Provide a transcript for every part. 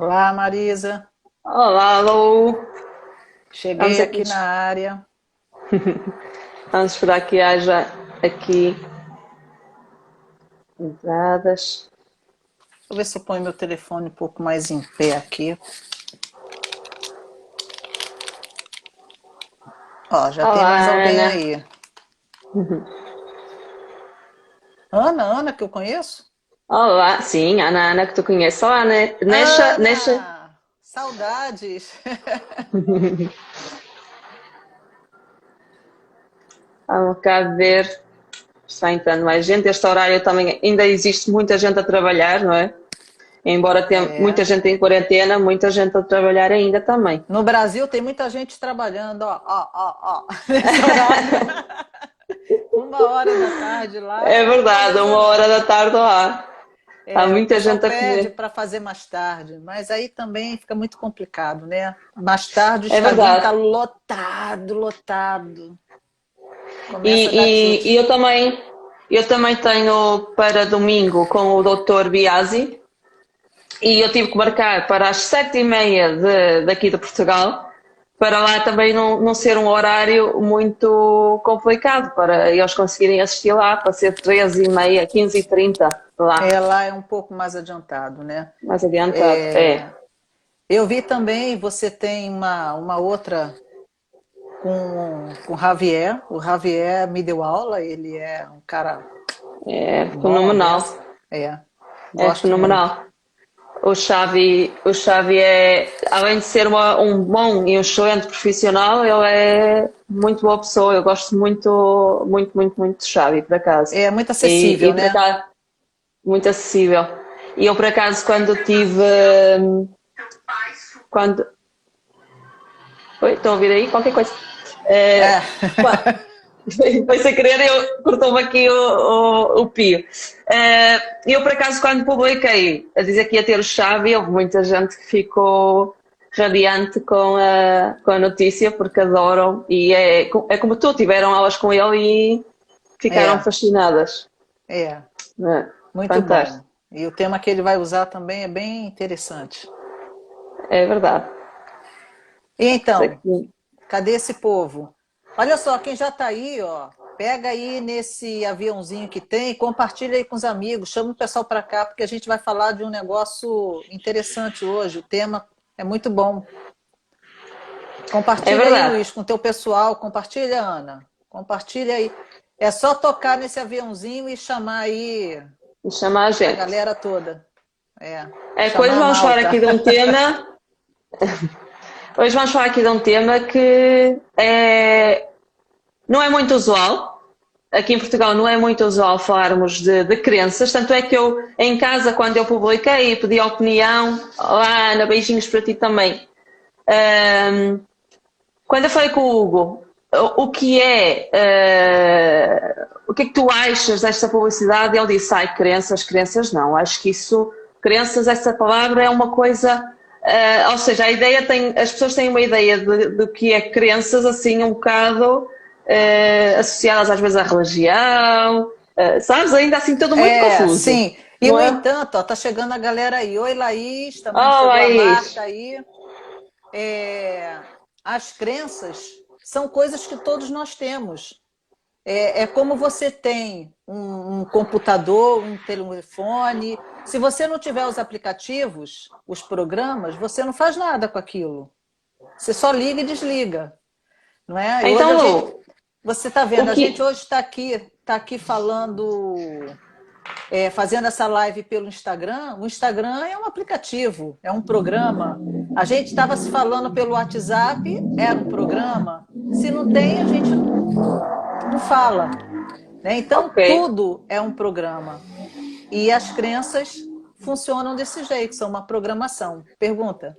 Olá, Marisa. Olá, alô. Vamos Cheguei aqui, aqui na área. vamos esperar que haja aqui entradas. Vou ver se eu ponho meu telefone um pouco mais em pé aqui. Ó, já tem mais Olá, alguém Ana. aí. Ana, que eu conheço? Olá, sim, Ana, que tu conheces. Olá, né? Nesta. Ana! Saudades! Vamos cá ver. Está entrando mais gente. Este horário também ainda existe muita gente a trabalhar, não é? Embora tenha muita É. gente em quarentena, muita gente a trabalhar ainda também. No Brasil tem muita gente trabalhando, ó, nesse horário. 1 hora da tarde lá É é verdade, moleza uma hora não. da tarde lá. Há É, o muita pessoal gente a pede comer. para fazer mais tarde, mas aí também fica muito complicado, né? Mais tarde o É Instagram verdade. tá lotado, lotado. Começa a dar E tilt. eu também tenho para domingo com o Dr. Biasi e eu tive que marcar para as 7h30 daqui de Portugal, para lá também não ser um horário muito complicado, para eles conseguirem assistir lá, para ser 13h30, 15h30 lá, É, lá é um pouco mais adiantado, né? mais adiantado. É, É, eu vi também, você tem uma outra com o Javier. O Javier me deu aula, ele é um cara é bom a beça. fenomenal, É, é gosto muito. fenomenal. O Xavi é, além de ser um bom e um excelente profissional, ele é muito boa pessoa. Eu gosto muito, muito, muito, muito de Xavi, por acaso. É muito E acessível, por né? acaso, muito acessível. E eu, por acaso, quando tive. Quando. Oi, estão a ouvir aí? Qualquer coisa. É. Qua- Foi sem querer, eu cortou-me aqui o pio. Eu, por acaso, quando publiquei a dizer que ia ter o Xavi, houve muita gente que ficou radiante com a notícia, porque adoram, e é como tu, tiveram aulas com ele e ficaram É, fascinadas. é, É, muito bom. fantástico, E o tema que ele vai usar também é bem interessante. é verdade. E Isso então, aqui. cadê esse povo? Olha só, quem já está aí, ó, pega aí nesse aviãozinho que tem, compartilha aí com os amigos, chama o pessoal para cá, porque a gente vai falar de um negócio interessante hoje. O tema é muito bom. É Compartilha aí, verdade. Luiz, com o teu pessoal. Compartilha, Ana. Compartilha aí. É só tocar nesse aviãozinho e chamar aí E chamar a a gente. galera toda. É, Hoje chamar a vamos falar malta. aqui de um tema. Hoje vamos falar aqui de um tema que não é muito usual. Aqui em Portugal não é muito usual falarmos de crenças, tanto é que eu, em casa, quando eu publiquei e pedi opinião, olá Ana, beijinhos para ti também. Ahm, Quando eu falei com o Hugo, o que é que tu achas desta publicidade? Ele disse, ai, crenças não, acho que crenças, essa palavra é uma coisa, ou seja, as pessoas têm uma ideia de que é crenças, assim, um bocado associadas às vezes à religião, sabes? Ainda assim, tudo muito É, confuso, sim. E não no é? entanto, ó, tá chegando a galera aí. Oi, Laís, também Oh, chegou a Marta Laís, aí. É, as crenças são coisas que todos nós temos. É como você tem um computador, um telefone. Se você não tiver os aplicativos, os programas, você não faz nada com aquilo. Você só liga e desliga, não é? E hoje então, Lu, você está o vendo, a gente que... hoje está aqui falando, fazendo essa live pelo Instagram. O Instagram é um aplicativo, é um programa. A gente estava se falando pelo WhatsApp, era um programa. Se não tem, a gente não fala. Né? Então, Ok. tudo é um programa. E as crenças funcionam desse jeito, são uma programação. Pergunta.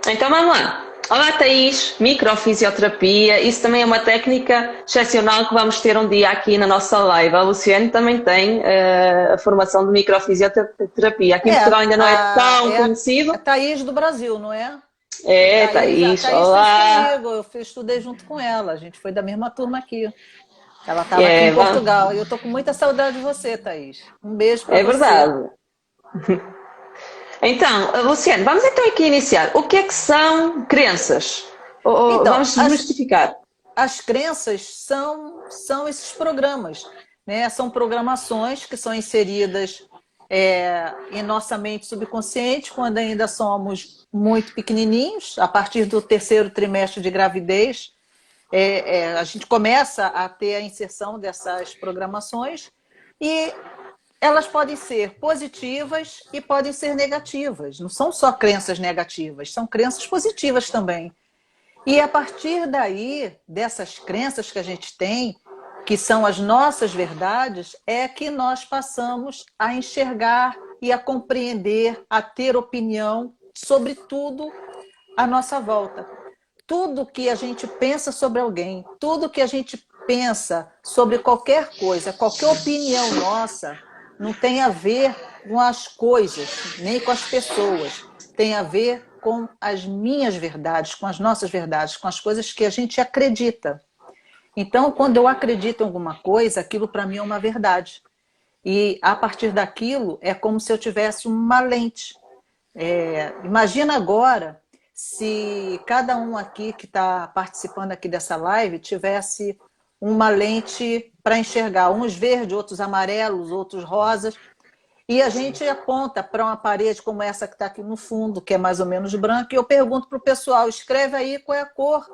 Então vamos lá. Olá, Thaís, microfisioterapia. Isso também é uma técnica excepcional que vamos ter um dia aqui na nossa live. A Luciane também tem a formação de microfisioterapia. Aqui em Portugal ainda não é tão A conhecido. Thaís do Brasil, não é? É, A Thaís, Thaís fez olá. comigo, estudei junto com ela, a gente foi da mesma turma aqui. Ela estava aqui em É, Portugal e eu tô com muita saudade de você, Thaís. Um beijo para é você. verdade. Então, Luciano, vamos então aqui iniciar. O que são crenças? Então, Vamos desmistificar. as crenças são esses programas, né? São programações que são inseridas em nossa mente subconsciente quando ainda somos muito pequenininhos, a partir do terceiro trimestre de gravidez. A gente começa a ter a inserção dessas programações e elas podem ser positivas e podem ser negativas. Não são só crenças negativas, são crenças positivas também. E a partir daí, dessas crenças que a gente tem, que são as nossas verdades, é que nós passamos a enxergar e a compreender, a ter opinião sobre tudo à nossa volta. Tudo que a gente pensa sobre alguém, tudo que a gente pensa sobre qualquer coisa, qualquer opinião nossa, não tem a ver com as coisas, nem com as pessoas. Tem a ver com as minhas verdades, com as nossas verdades, com as coisas que a gente acredita. Então, quando eu acredito em alguma coisa, aquilo para mim é uma verdade. E a partir daquilo é como se eu tivesse uma lente. Imagina agora se cada um aqui que está participando aqui dessa live tivesse uma lente para enxergar, uns verdes, outros amarelos, outros rosas, e a gente aponta para uma parede como essa que está aqui no fundo, que é mais ou menos branca, e eu pergunto para o pessoal, escreve aí qual é a cor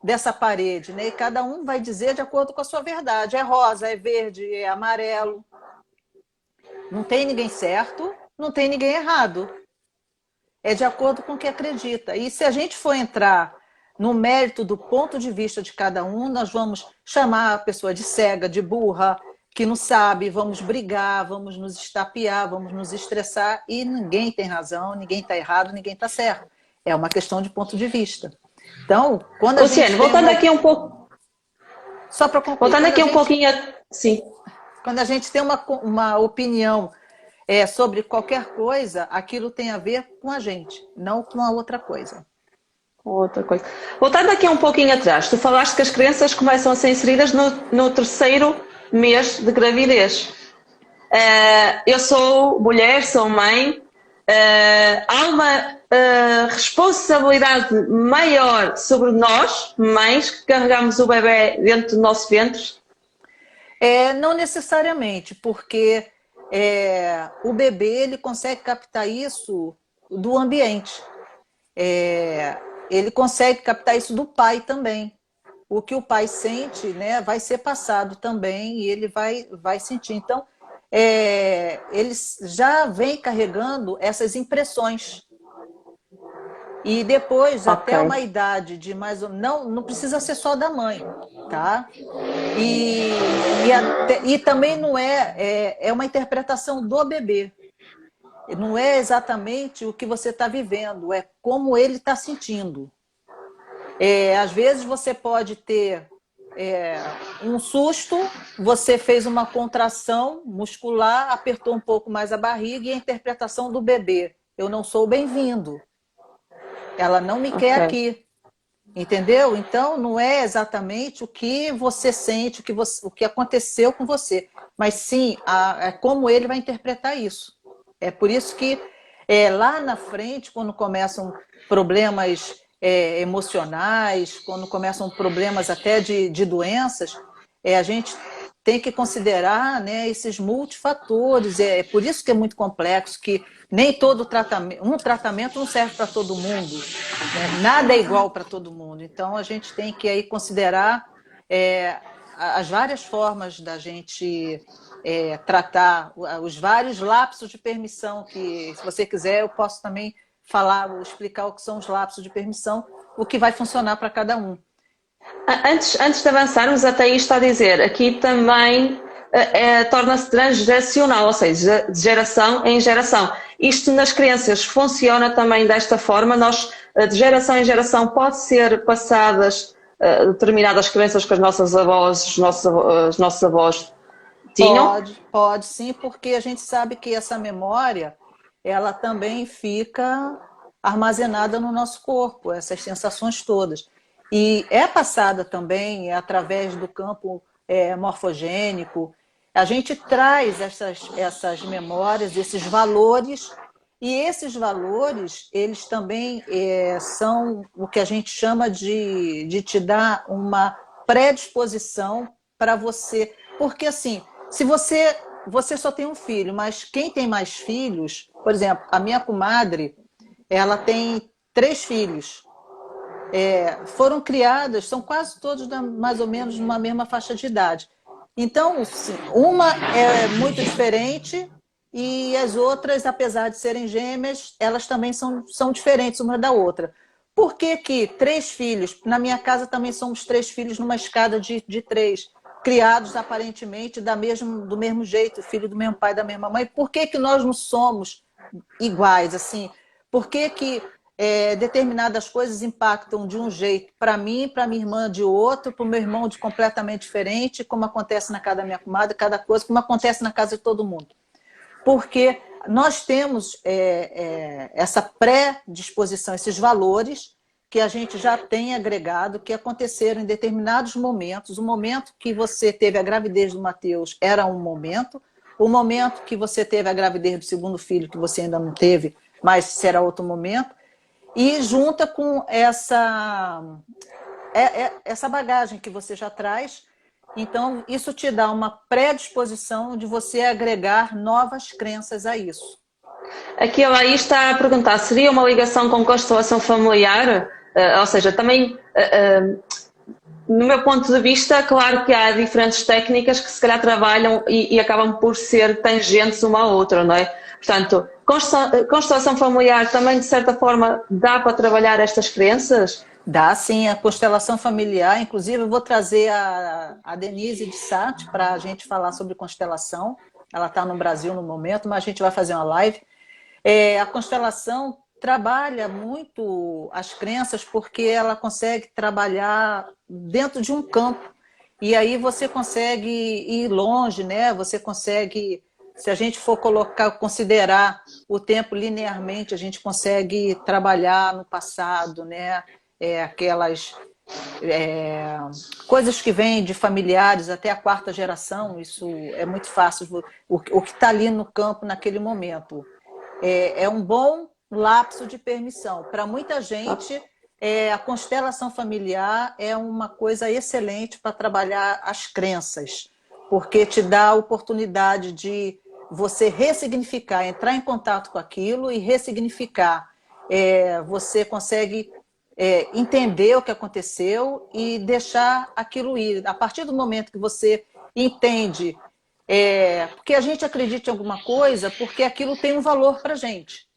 dessa parede, né? E cada um vai dizer de acordo com a sua verdade, é rosa, é verde, é amarelo. Não tem ninguém certo, não tem ninguém errado. É de acordo com o que acredita. E se a gente for entrar no mérito do ponto de vista de cada um, nós vamos chamar a pessoa de cega, de burra, que não sabe, vamos brigar, vamos nos estapear, vamos nos estressar, e ninguém tem razão, ninguém está errado, ninguém está certo. É uma questão de ponto de vista. Então, quando a Luciano, gente voltando aqui um pouco. Só para concluir, Voltando aqui um pouquinho. Sim. quando a gente tem uma opinião sobre qualquer coisa, aquilo tem a ver com a gente, não com a outra coisa. Outra coisa. Voltando aqui um pouquinho atrás, tu falaste que as crianças começam a ser inseridas no terceiro mês de gravidez. Eu sou mulher, sou mãe. Há uma responsabilidade maior sobre nós, mães, que carregamos o bebê dentro do nosso ventre? Não necessariamente, porque o bebê ele consegue captar isso do ambiente. Ele consegue captar isso do pai também. O que o pai sente, né, vai ser passado também e ele vai sentir. Então, eles já vem carregando essas impressões. E depois, até uma idade de mais ou menos... Não precisa ser só da mãe, tá? E também não é uma interpretação do bebê. Não é exatamente o que você está vivendo, é como ele está sentindo. Às vezes você pode ter um susto, você fez uma contração muscular, apertou um pouco mais a barriga e a interpretação do bebê. Eu não sou bem-vindo. Ela não me quer aqui. Entendeu? Então, não é exatamente o que você sente, o que aconteceu com você, mas sim como ele vai interpretar isso. É por isso que lá na frente, quando começam problemas emocionais, quando começam problemas até de doenças, a gente tem que considerar, né, esses multifatores. É por isso que é muito complexo, que nem todo tratamento não serve para todo mundo, né? Nada é igual para todo mundo. Então, a gente tem que aí considerar as várias formas da gente tratar, os vários lapsos de permissão, que, se você quiser, eu posso também explicar o que são os lapsos de permissão, o que vai funcionar para cada um. Antes de avançarmos, até aí está a dizer, aqui também torna-se transgeracional, ou seja, de geração em geração. Isto nas crianças funciona também desta forma, de geração em geração pode ser passadas determinadas crenças que as nossas avós, os nossos avós tinham? Pode sim, porque a gente sabe que essa memória, ela também fica armazenada no nosso corpo, essas sensações todas. E é passada também através do campo morfogênico. A gente traz essas memórias, esses valores E esses valores, eles também são o que a gente chama de te dar uma predisposição para você. Porque, assim, se você só tem um filho, mas quem tem mais filhos, por exemplo, a minha comadre, ela tem 3 filhos. Foram criadas, são quase todos mais ou menos numa mesma faixa de idade. Então, sim, uma é muito diferente e as outras, apesar de serem gêmeas, elas também são diferentes uma da outra. Por que que 3 filhos? Na minha casa também somos 3 filhos numa escada de 3, criados aparentemente do mesmo jeito, filho do mesmo pai, da mesma mãe. Por que que nós não somos iguais? Assim, por que que determinadas coisas impactam de um jeito para mim, para minha irmã de outro, para o meu irmão de completamente diferente, como acontece na casa da minha comadre, cada coisa, como acontece na casa de todo mundo. Porque nós temos essa predisposição, esses valores que a gente já tem agregado, que aconteceram em determinados momentos. O momento que você teve a gravidez do Mateus era um momento, o momento que você teve a gravidez do segundo filho, que você ainda não teve, mas será outro momento, e junta com essa bagagem que você já traz. Então, isso te dá uma predisposição de você agregar novas crenças a isso. Aqui ela aí está a perguntar, seria uma ligação com constelação familiar? Ou seja, também, no meu ponto de vista, claro que há diferentes técnicas que se calhar trabalham e acabam por ser tangentes uma à outra, não é? Portanto, constelação familiar também, de certa forma, dá para trabalhar estas crenças? Dá sim, a constelação familiar. Inclusive, eu vou trazer a Denise de Sarte para a gente falar sobre constelação. Ela está no Brasil no momento, mas a gente vai fazer uma live. A constelação trabalha muito as crenças porque ela consegue trabalhar dentro de um campo. E aí você consegue ir longe, né? Você consegue, se a gente for considerar o tempo linearmente, a gente consegue trabalhar no passado, né? Aquelas coisas que vêm de familiares até a 4ª geração, isso é muito fácil. O que está ali no campo naquele momento é um bom lapso de permissão. Para muita gente, a constelação familiar é uma coisa excelente para trabalhar as crenças, porque te dá a oportunidade de você ressignificar, entrar em contato com aquilo e ressignificar. Você consegue entender o que aconteceu e deixar aquilo ir. A partir do momento que você entende, porque a gente acredita em alguma coisa, porque aquilo tem um valor para a gente,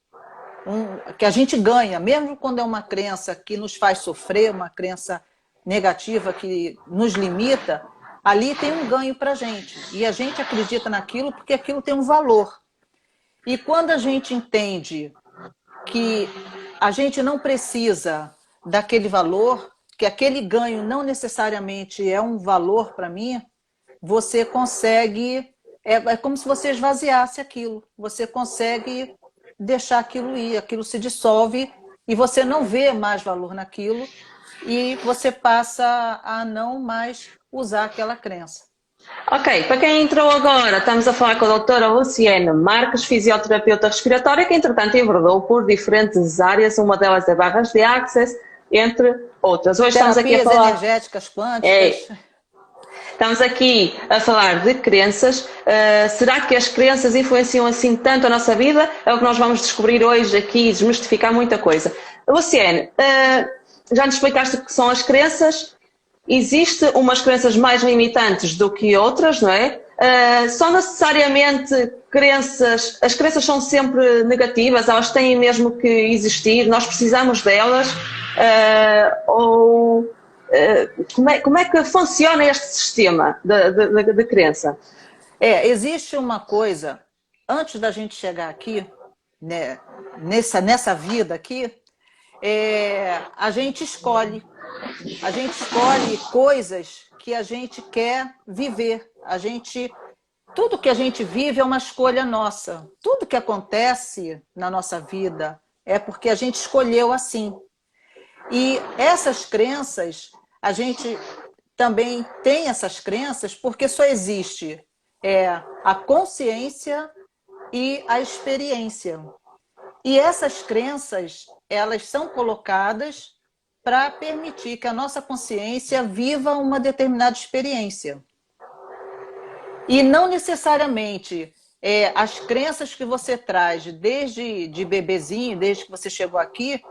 que a gente ganha, mesmo quando é uma crença que nos faz sofrer, uma crença negativa que nos limita, ali tem um ganho para a gente. E a gente acredita naquilo porque aquilo tem um valor. E quando a gente entende que a gente não precisa daquele valor, que aquele ganho não necessariamente é um valor para mim, você consegue, é como se você esvaziasse aquilo, você consegue deixar aquilo ir, aquilo se dissolve e você não vê mais valor naquilo e você passa a não mais usar aquela crença. Ok, para quem entrou agora, estamos a falar com a doutora Luciene Marques, fisioterapeuta respiratória, que entretanto enverdou por diferentes áreas, uma delas é barras de access, entre outras. Hoje estamos aqui a Terapias falar... energéticas quânticas. Estamos aqui a falar de crenças. Será que as crenças influenciam assim tanto a nossa vida? É o que nós vamos descobrir hoje aqui e desmistificar muita coisa. Luciene, já nos explicaste o que são as crenças. Existem umas crenças mais limitantes do que outras, não é? São necessariamente crenças, as crenças são sempre negativas, elas têm mesmo que existir, nós precisamos delas, ou como é que funciona este sistema de crença? Existe uma coisa, antes da gente chegar aqui, né, nessa vida aqui, a gente escolhe. A gente escolhe coisas que a gente quer viver. Tudo que a gente vive é uma escolha nossa. Tudo que acontece na nossa vida é porque a gente escolheu assim. E essas crenças, a gente também tem essas crenças porque só existe a consciência e a experiência. E essas crenças, elas são colocadas para permitir que a nossa consciência viva uma determinada experiência. E não necessariamente as crenças que você traz desde de bebezinho, desde que você chegou aqui,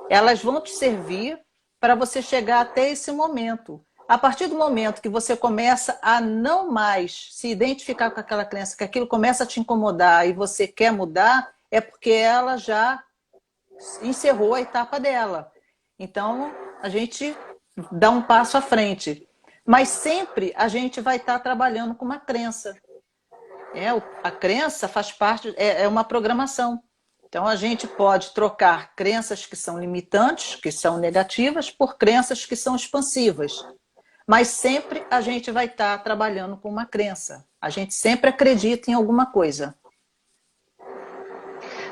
elas vão te servir para você chegar até esse momento. A partir do momento que você começa a não mais se identificar com aquela crença, que aquilo começa a te incomodar e você quer mudar, é porque ela já encerrou a etapa dela. Então, a gente dá um passo à frente. Mas sempre a gente vai estar trabalhando com uma crença. A crença faz parte, é uma programação. Então, a gente pode trocar crenças que são limitantes, que são negativas, por crenças que são expansivas. Mas sempre a gente vai estar trabalhando com uma crença. A gente sempre acredita em alguma coisa.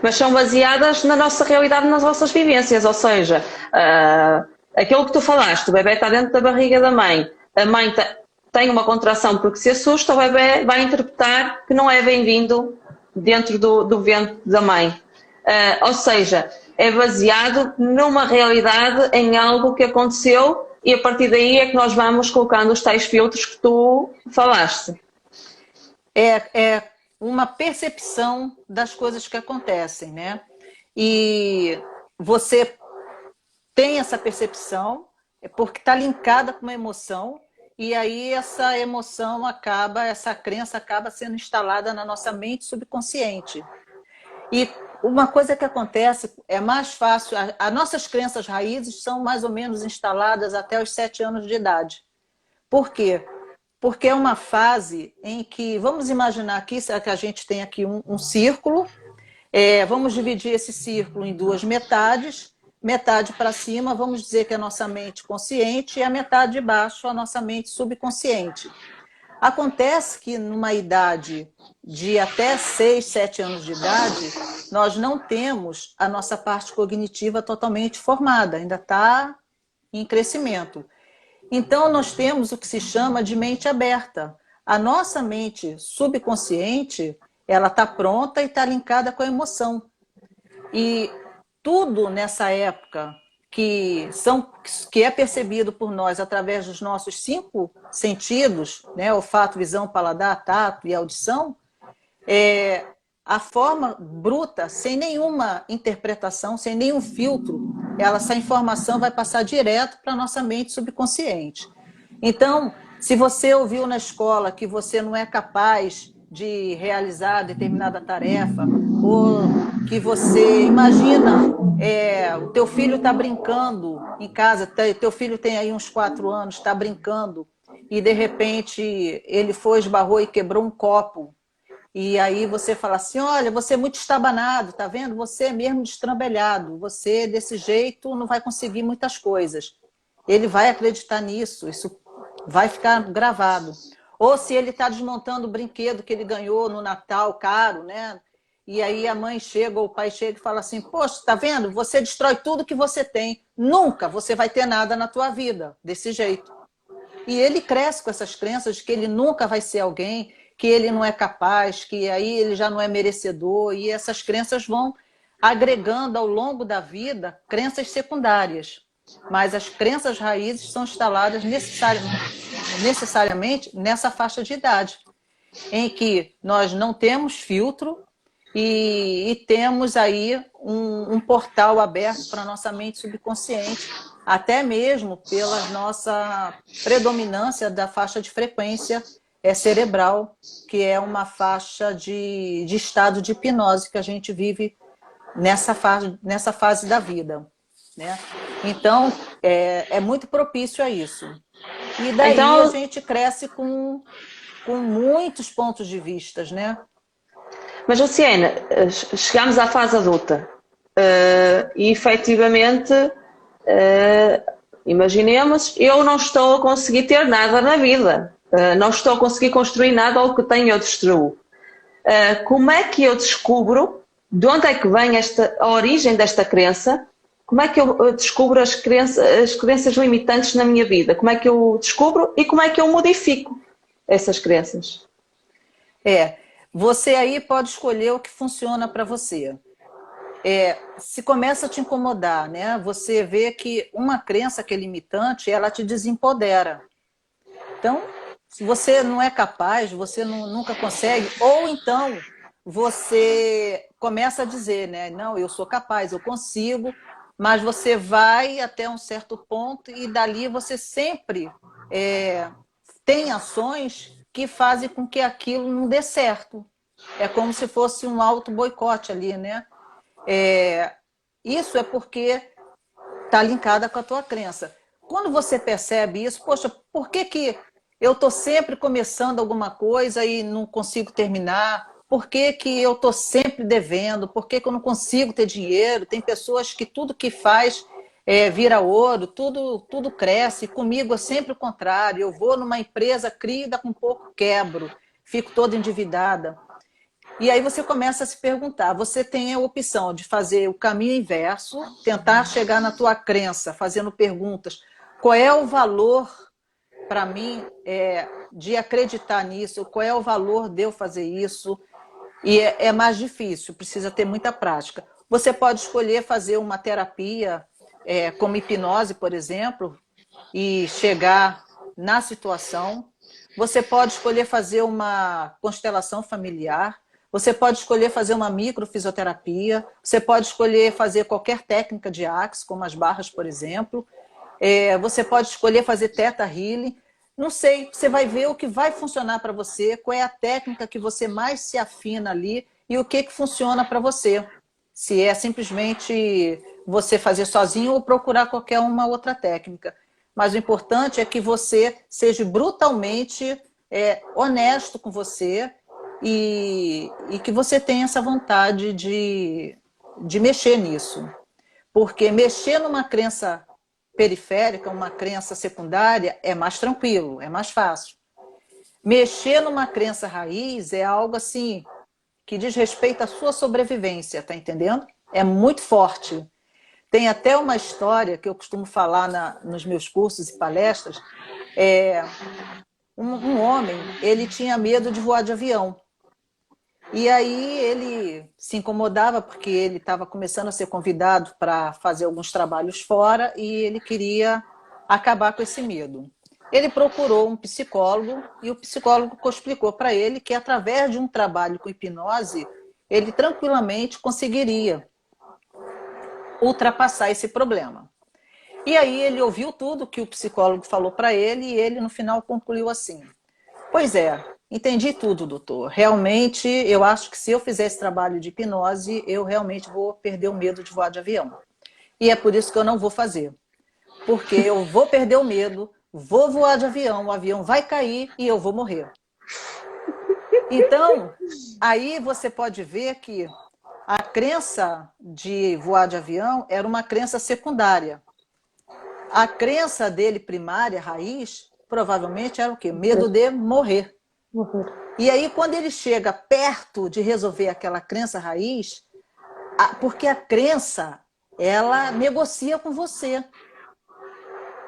Mas são baseadas na nossa realidade, nas nossas vivências. Ou seja, aquilo que tu falaste, o bebê está dentro da barriga da mãe, a mãe tem uma contração porque se assusta, o bebê vai interpretar que não é bem-vindo dentro do ventre da mãe. Ou seja, é baseado numa realidade, em algo que aconteceu, e a partir daí é que nós vamos colocando os tais filtros que tu falaste. É uma percepção das coisas que acontecem, né? E você tem essa percepção porque está linkada com uma emoção, e aí essa emoção essa crença acaba sendo instalada na nossa mente subconsciente. E uma coisa que acontece, é mais fácil, as nossas crenças raízes são mais ou menos instaladas até os 7 anos de idade. Por quê? Porque é uma fase em que, vamos imaginar aqui, que a gente tem aqui um círculo, vamos dividir esse círculo em 2 metades, metade para cima, vamos dizer que é a nossa mente consciente, e a metade de baixo, a nossa mente subconsciente. Acontece que numa idade de até 6, 7 anos de idade, nós não temos a nossa parte cognitiva totalmente formada, ainda está em crescimento. Então, nós temos o que se chama de mente aberta. A nossa mente subconsciente, ela está pronta e está linkada com a emoção. E tudo nessa época que é percebido por nós através dos nossos 5 sentidos, né, olfato, visão, paladar, tato e audição, a forma bruta, sem nenhuma interpretação, sem nenhum filtro, essa informação vai passar direto para a nossa mente subconsciente. Então, se você ouviu na escola que você não é capaz de realizar determinada tarefa, ou que você imagina, o teu filho está brincando em casa, teu filho tem aí uns 4 anos, está brincando, e de repente ele esbarrou e quebrou um copo. E aí você fala assim, olha, você é muito estabanado, tá vendo? Você é mesmo destrambelhado, você desse jeito não vai conseguir muitas coisas. Ele vai acreditar nisso, isso vai ficar gravado. Ou se ele está desmontando o brinquedo que ele ganhou no Natal, caro, né? E aí a mãe chega ou o pai chega e fala assim, poxa, tá vendo? Você destrói tudo que você tem. Nunca você vai ter nada na tua vida desse jeito. E ele cresce com essas crenças de que ele nunca vai ser alguém, que ele não é capaz, que aí ele já não é merecedor, e essas crenças vão agregando ao longo da vida crenças secundárias. Mas as crenças raízes são instaladas necessariamente nessa faixa de idade, em que nós não temos filtro e temos aí um portal aberto para a nossa mente subconsciente, até mesmo pela nossa predominância da faixa de frequência cerebral, que é uma faixa de estado de hipnose que a gente vive nessa fase da vida, né? Então, é muito propício a isso. E daí então, a gente cresce com muitos pontos de vista, né? Mas, Luciana, chegamos à fase adulta e, efetivamente, imaginemos, eu não estou a conseguir ter nada na vida. Não estou a conseguir construir nada, ou o que tenho eu destruo. Como é que eu descubro de onde é que vem a origem desta crença? Como é que eu descubro as crenças limitantes na minha vida? Como é que eu descubro e como é que eu modifico essas crenças? Você aí pode escolher o que funciona para você. se começa a te incomodar, né? Você vê que uma crença que é limitante, ela te desempodera. Então, se você não é capaz, você nunca consegue, ou então você começa a dizer, né? Não, eu sou capaz, eu consigo, mas você vai até um certo ponto e dali você sempre é, tem ações que fazem com que aquilo não dê certo. É como se fosse um auto-boicote ali, né? É, isso é porque está linkada com a tua crença. Quando você percebe isso, poxa, por que, que eu estou sempre começando alguma coisa e não consigo terminar? Por que, que eu estou sempre devendo? Por que, que eu não consigo ter dinheiro? Tem pessoas que tudo que faz vira ouro, tudo cresce. Comigo é sempre o contrário. Eu vou numa empresa, crio e daqui a um pouco quebro, fico toda endividada. E aí você começa a se perguntar, você tem a opção de fazer o caminho inverso, tentar chegar na tua crença, fazendo perguntas. Qual é o valor para mim de acreditar nisso? Qual é o valor de eu fazer isso? E é mais difícil, precisa ter muita prática. Você pode escolher fazer uma terapia, como hipnose, por exemplo, e chegar na situação. Você pode escolher fazer uma constelação familiar. Você pode escolher fazer uma microfisioterapia. Você pode escolher fazer qualquer técnica de Axis, como as barras, por exemplo. Você pode escolher fazer Theta Healing. Não sei, você vai ver o que vai funcionar para você, qual é a técnica que você mais se afina ali e o que funciona para você. Se é simplesmente você fazer sozinho ou procurar qualquer uma outra técnica. Mas o importante é que você seja brutalmente honesto com você e que você tenha essa vontade de mexer nisso. Porque mexer numa crença periférica, uma crença secundária, é mais tranquilo, é mais fácil. Mexer numa crença raiz é algo assim que diz respeito à sua sobrevivência, tá entendendo? É muito forte. Tem até uma história que eu costumo falar nos meus cursos e palestras. Um homem, ele tinha medo de voar de avião. E aí ele se incomodava porque ele estava começando a ser convidado para fazer alguns trabalhos fora e ele queria acabar com esse medo. Ele procurou um psicólogo e o psicólogo explicou para ele que através de um trabalho com hipnose, ele tranquilamente conseguiria ultrapassar esse problema. E aí ele ouviu tudo que o psicólogo falou para ele e ele no final concluiu assim: pois é, entendi tudo, doutor. Realmente, eu acho que se eu fizer esse trabalho de hipnose, eu realmente vou perder o medo de voar de avião. E é por isso que eu não vou fazer. Porque eu vou perder o medo, vou voar de avião, o avião vai cair e eu vou morrer. Então, aí você pode ver que a crença de voar de avião era uma crença secundária. A crença dele primária, raiz, provavelmente era o quê? Medo de morrer. E aí, quando ele chega perto de resolver aquela crença raiz, porque a crença, ela negocia com você.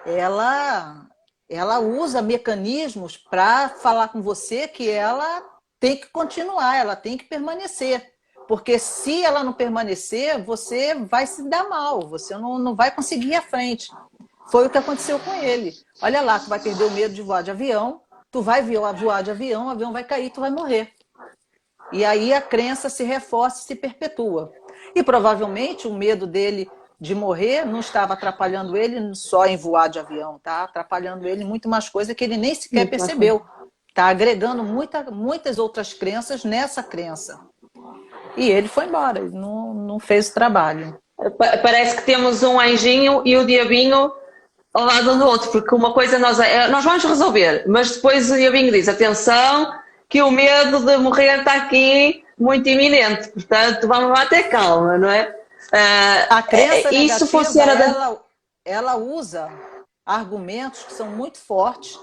Ela usa mecanismos para falar com você que ela tem que continuar, ela tem que permanecer. Porque se ela não permanecer, você vai se dar mal, você não vai conseguir ir à frente. Foi o que aconteceu com ele. Olha lá, tu vai perder o medo de voar de avião, tu vai voar de avião, o avião vai cair, tu vai morrer. E aí a crença se reforça e se perpetua. E provavelmente o medo dele de morrer não estava atrapalhando ele só em voar de avião, tá? Atrapalhando ele em muito mais coisa que ele nem sequer percebeu. Tá agregando muitas outras crenças nessa crença. E ele foi embora, ele não fez o trabalho. Parece que temos um anjinho e o diabinho ao lado do outro, porque uma coisa nós vamos resolver, mas depois o diabinho diz, atenção, que o medo de morrer está aqui muito iminente, portanto vamos lá ter calma, não é? A crença isso negativa, funciona ela usa argumentos que são muito fortes,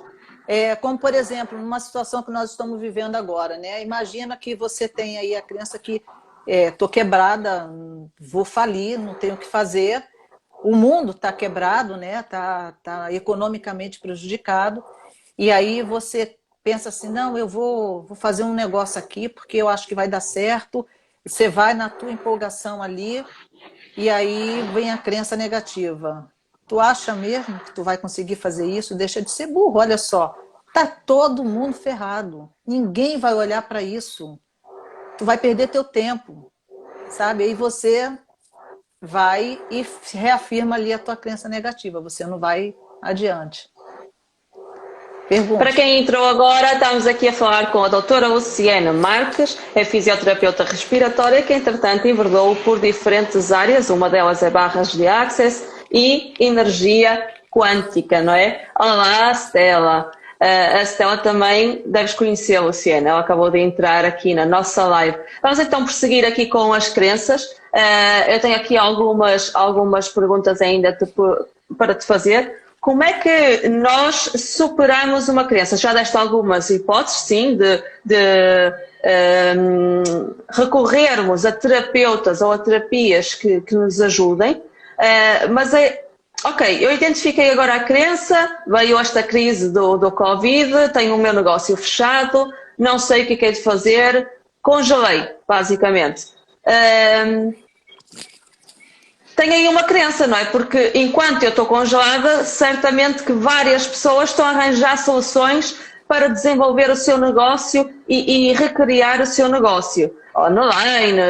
como, por exemplo, numa situação que nós estamos vivendo agora, né? Imagina que você tem aí a crença que estou quebrada, vou falir, não tenho o que fazer, o mundo está quebrado, né? Tá economicamente prejudicado, e aí você pensa assim, não, eu vou fazer um negócio aqui porque eu acho que vai dar certo, você vai na tua empolgação ali e aí vem a crença negativa. Tu acha mesmo que tu vai conseguir fazer isso? Deixa de ser burro, olha só. Tá todo mundo ferrado. Ninguém vai olhar para isso. Tu vai perder teu tempo, sabe? Aí você vai e reafirma ali a tua crença negativa. Você não vai adiante. Pergunte. Para quem entrou agora, estamos aqui a falar com a doutora Luciana Marques, é fisioterapeuta respiratória, que entretanto enverdou por diferentes áreas, uma delas é barras de access e energia quântica, não é? Olá, Stella. A Stella também deves conhecer, Luciana, ela acabou de entrar aqui na nossa live. Vamos então prosseguir aqui com as crenças. Eu tenho aqui algumas perguntas ainda para te fazer. Como é que nós superamos uma crença? Já deste algumas hipóteses, sim, de recorrermos a terapeutas ou a terapias que nos ajudem, mas ok, eu identifiquei agora a crença, veio esta crise do Covid, tenho o meu negócio fechado, não sei o que é de fazer, congelei, basicamente. Tenho aí uma crença, não é? Porque enquanto eu estou congelada, certamente que várias pessoas estão a arranjar soluções para desenvolver o seu negócio e recriar o seu negócio, online,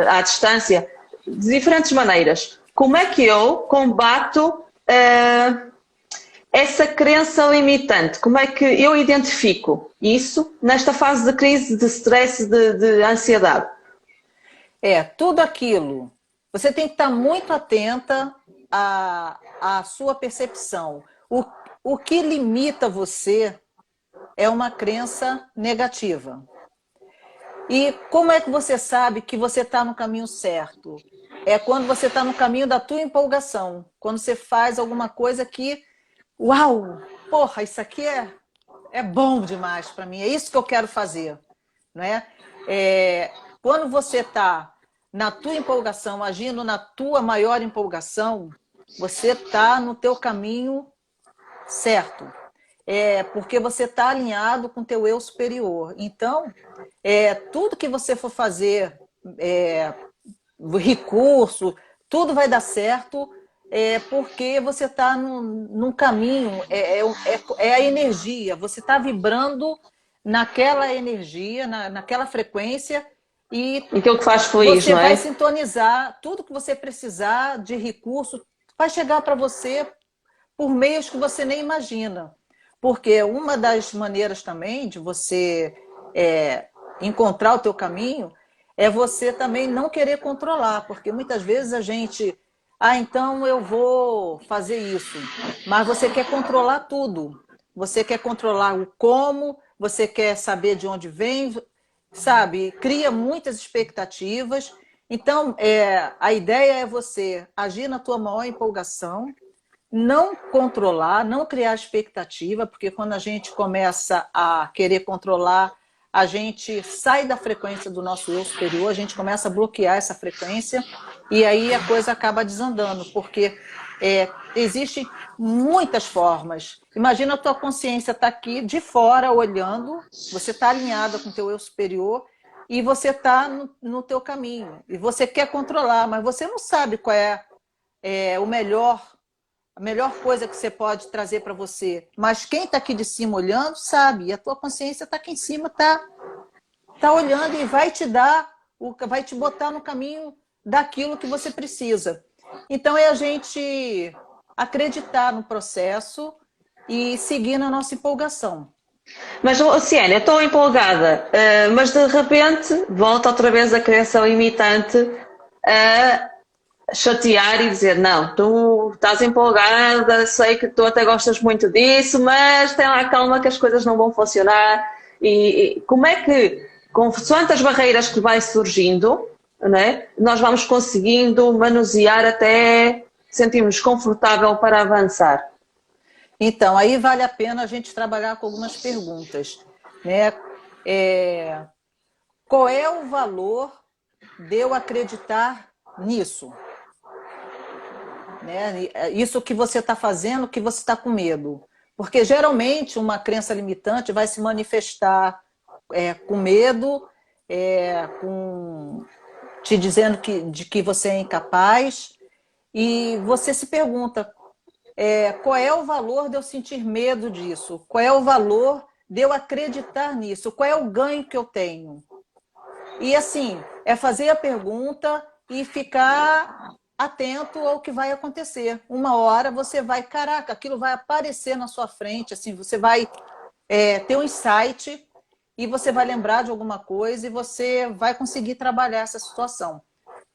à distância, de diferentes maneiras. Como é que eu combato essa crença limitante? Como é que eu identifico isso nesta fase de crise, de stress, de ansiedade? Tudo aquilo. Você tem que estar muito atenta à sua percepção. O que limita você é uma crença negativa. E como é que você sabe que você está no caminho certo? É quando você está no caminho da tua empolgação. Quando você faz alguma coisa que, uau, porra, isso aqui é bom demais para mim, é isso que eu quero fazer. Não é? Quando você está na tua empolgação, agindo na tua maior empolgação, você está no teu caminho certo. Porque você está alinhado com o teu eu superior. Então, tudo que você for fazer, recurso, tudo vai dar certo, porque você está num caminho, é a energia, você está vibrando naquela energia, naquela frequência, e aquilo que faz feliz, você não é? vai sintonizar tudo que você precisar de recurso, vai chegar para você por meios que você nem imagina. Porque uma das maneiras também de você encontrar o teu caminho é você também não querer controlar, porque muitas vezes a gente, então eu vou fazer isso, mas você quer controlar tudo. Você quer controlar o como, você quer saber de onde vem, sabe? Cria muitas expectativas. Então, a ideia é você agir na tua maior empolgação, não controlar, não criar expectativa, porque quando a gente começa a querer controlar, a gente sai da frequência do nosso eu superior, a gente começa a bloquear essa frequência e aí a coisa acaba desandando, porque existem muitas formas. Imagina a tua consciência estar aqui de fora olhando, você está alinhada com o teu eu superior e você está no teu caminho. E você quer controlar, mas você não sabe qual é a melhor coisa que você pode trazer para você. Mas quem está aqui de cima olhando sabe, e a tua consciência está aqui em cima, tá olhando e vai te dar, vai te botar no caminho daquilo que você precisa. Então é a gente acreditar no processo e seguir na nossa empolgação. Mas, Luciana, eu estou empolgada, mas de repente volta outra vez a crença limitante a chatear e dizer, não, tu estás empolgada, sei que tu até gostas muito disso, mas tem lá calma que as coisas não vão funcionar. E como é que, consoante as barreiras que vai surgindo, né, nós vamos conseguindo manusear até sentirmos confortável para avançar? Então, aí vale a pena a gente trabalhar com algumas perguntas, né? Qual é o valor de eu acreditar nisso? Né? Isso que você está fazendo, que você está com medo. Porque geralmente uma crença limitante vai se manifestar com medo, com te dizendo de que você é incapaz, e você se pergunta, qual é o valor de eu sentir medo disso? Qual é o valor de eu acreditar nisso? Qual é o ganho que eu tenho? E assim, é fazer a pergunta e ficar atento ao que vai acontecer. Uma hora você vai, caraca, aquilo vai aparecer na sua frente, assim, você vai ter um insight e você vai lembrar de alguma coisa e você vai conseguir trabalhar essa situação,